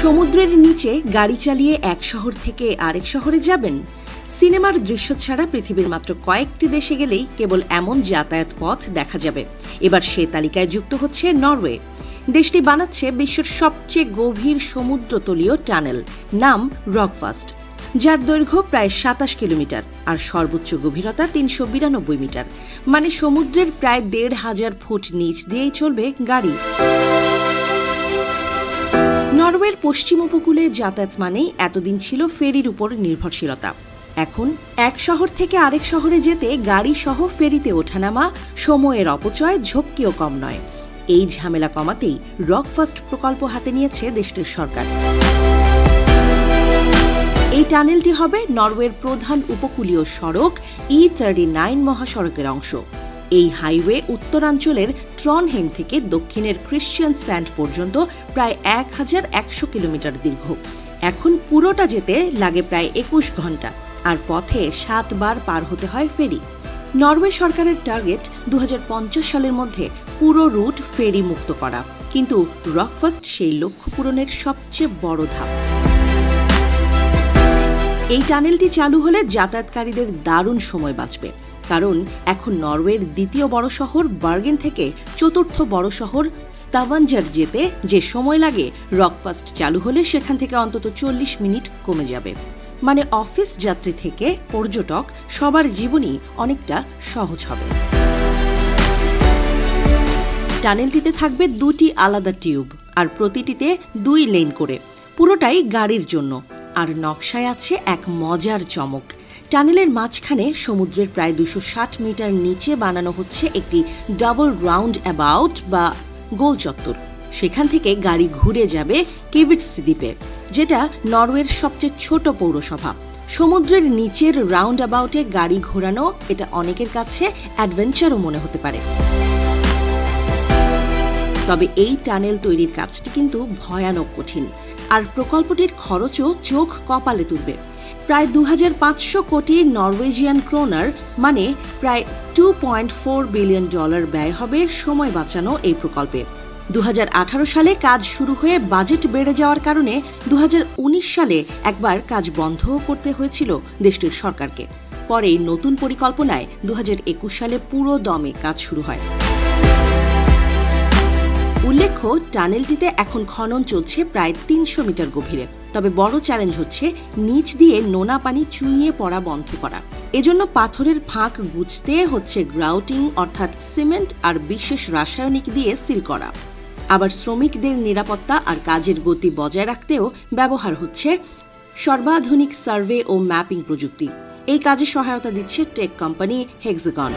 সমুদ্রের নিচে গাড়ি চালিয়ে এক শহর থেকে আরেক শহরে যাবেন? সিনেমার দৃশ্য ছাড়া পৃথিবীর মাত্র কয়েকটি দেশে গেলেই কেবল এমন যাতায়াত পথ দেখা যাবে। এবার সে তালিকায় যুক্ত হচ্ছে নরওয়ে। দেশটি বানাচ্ছে বিশ্বের সবচেয়ে গভীর সমুদ্রতলীয় টানেল, নাম রকফাস্ট, যার দৈর্ঘ্য প্রায় ২৭ কিলোমিটার আর সর্বোচ্চ গভীরতা ৩৯২ মিটার। মানে সমুদ্রের প্রায় ১৫০০ ফুট নিচ দিয়েই চলবে গাড়ি। নরওয়ের পশ্চিম উপকূলে যাতায়াত মানেই এতদিন ছিল ফেরির উপর নির্ভরশীলতা। এখন এক শহর থেকে আরেক শহরে যেতে গাড়ি সহ ফেরিতে ওঠানামা, সময়ের অপচয়, ঝক্কিও কম নয়। এই ঝামেলা কমাতেই রকফাস্ট প্রকল্প হাতে নিয়েছে দেশটির সরকার। এই টানেলটি হবে নরওয়ের প্রধান উপকূলীয় সড়ক E39 মহাসড়কের অংশ। এই হাইওয়ে উত্তরাঞ্চলের ট্রনহেইম থেকে দক্ষিণের ক্রিশ্চিয়ান স্যান্ড পর্যন্ত প্রায় ১১০০ কিলোমিটার দীর্ঘ। এখন পুরোটা যেতে লাগে প্রায় ২১ ঘন্টা, আর পথে ৭ বার পার হতে হয় ফেরি। নরওয়ে সরকারের টার্গেট ২০৫০ সালের মধ্যে পুরো রুট ফেরি মুক্ত করা, কিন্তু রকফাস্ট সেই লক্ষ্য পূরণের সবচেয়ে বড় ধাপ। এই টানেলটি চালু হলে যাতায়াতকারীদের দারুণ সময় বাঁচবে, কারণ এখন নরওয়ের দ্বিতীয় বড় শহর বার্গেন থেকে চতুর্থ বড় শহর স্টাভাঞ্জার যেতে যে সময় লাগে, রকফাস্ট চালু হলে সেখান থেকে অন্তত ৪০ মিনিট কমে যাবে। মানে অফিস যাত্রী থেকে পর্যটক সবার জীবনই অনেকটা সহজ হবে। টানেলটিতে থাকবে ২টি আলাদা টিউব, আর প্রতিটিতে ২ লেন করে, পুরোটাই গাড়ির জন্য। আর নকশায় আছে এক মজার চমক। টানেলের মাঝখানে সমুদ্রের প্রায় ২৬০ মিটার নিচে বানানো হচ্ছে একটি ডাবল রাউন্ড অ্যাবাউট বা গোল চত্বর। সেখান থেকে গাড়ি ঘুরে যাবে কিভিটসি দ্বীপে, যেটা নরওয়ের সবচেয়ে ছোট পৌরসভা। সমুদ্রের নিচের রাউন্ড অ্যাবাউটে গাড়ি ঘোরানো এটা অনেকের কাছে অ্যাডভেঞ্চারও মনে হতে পারে। তবে এই টানেল তৈরির কাজটি কিন্তু ভয়ানক কঠিন, আর প্রকল্পটির খরচও চোখ কপালে তুলবে। প্রায় ২৫০০ কোটি নরওয়েজিয়ান ক্রোনার, মানে প্রায় $2.4 বিলিয়ন ব্যয় হবে সময় বাঁচানো এই প্রকল্পে। ২০১৮ সালে কাজ শুরু হয়ে বাজেট বেড়ে যাওয়ার কারণে ২০১৯ সালে একবার কাজ বন্ধও করতে হয়েছিল দেশটির সরকারকে। পরে নতুন পরিকল্পনায় ২০২১ সালে পুরো দমে কাজ শুরু হয়। উল্লেখ্য, টানেলটিতে এখন খনন চলছে প্রায় ৩০০ মিটার গভীরে। তবে বড় চ্যালেঞ্জ হচ্ছে নিচ দিয়ে নোনা পানি চুইয়ে পড়া বন্ধ করা। এজন্য পাথরের ফাঁক গুছতে হচ্ছে গ্রাউটিং, অর্থাৎ সিমেন্ট আর বিশেষ রাসায়নিক দিয়ে সিল করা। আবার শ্রমিকদের নিরাপত্তা আর কাজের গতি বজায় রাখতেও ব্যবহার হচ্ছে সর্বাধুনিক সার্ভে ও ম্যাপিং প্রযুক্তি। এই কাজে সহায়তা দিচ্ছে টেক কোম্পানি হেক্সাগন।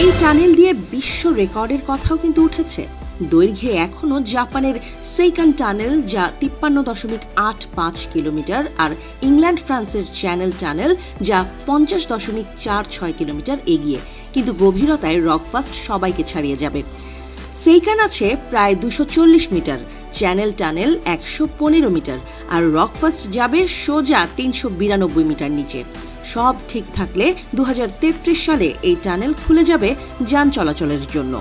এই টানেল দিয়ে বিশ্ব রেকর্ডের কথাও কিন্তু উঠেছে। দৈর্ঘ্যে এখনও জাপানের সেইকান টানেল, যা ৫৩.৮৫ কিলোমিটার, আর ইংল্যান্ড ফ্রান্সের চ্যানেল টানেল, যা ৫০.৪৬ কিলোমিটার এগিয়ে। কিন্তু গভীরতায় রকফাস্ট সবাইকে ছাড়িয়ে যাবে। সেইকান আছে প্রায় ২৪০ মিটার, চ্যানেল টানেল ১১৫ মিটার, আর রকফাস্ট যাবে সোজা ৩৯২ মিটার নিচে। সব ঠিক থাকলে ২০৩৩ সালে এই টানেল খুলে যাবে যান চলাচলের জন্য।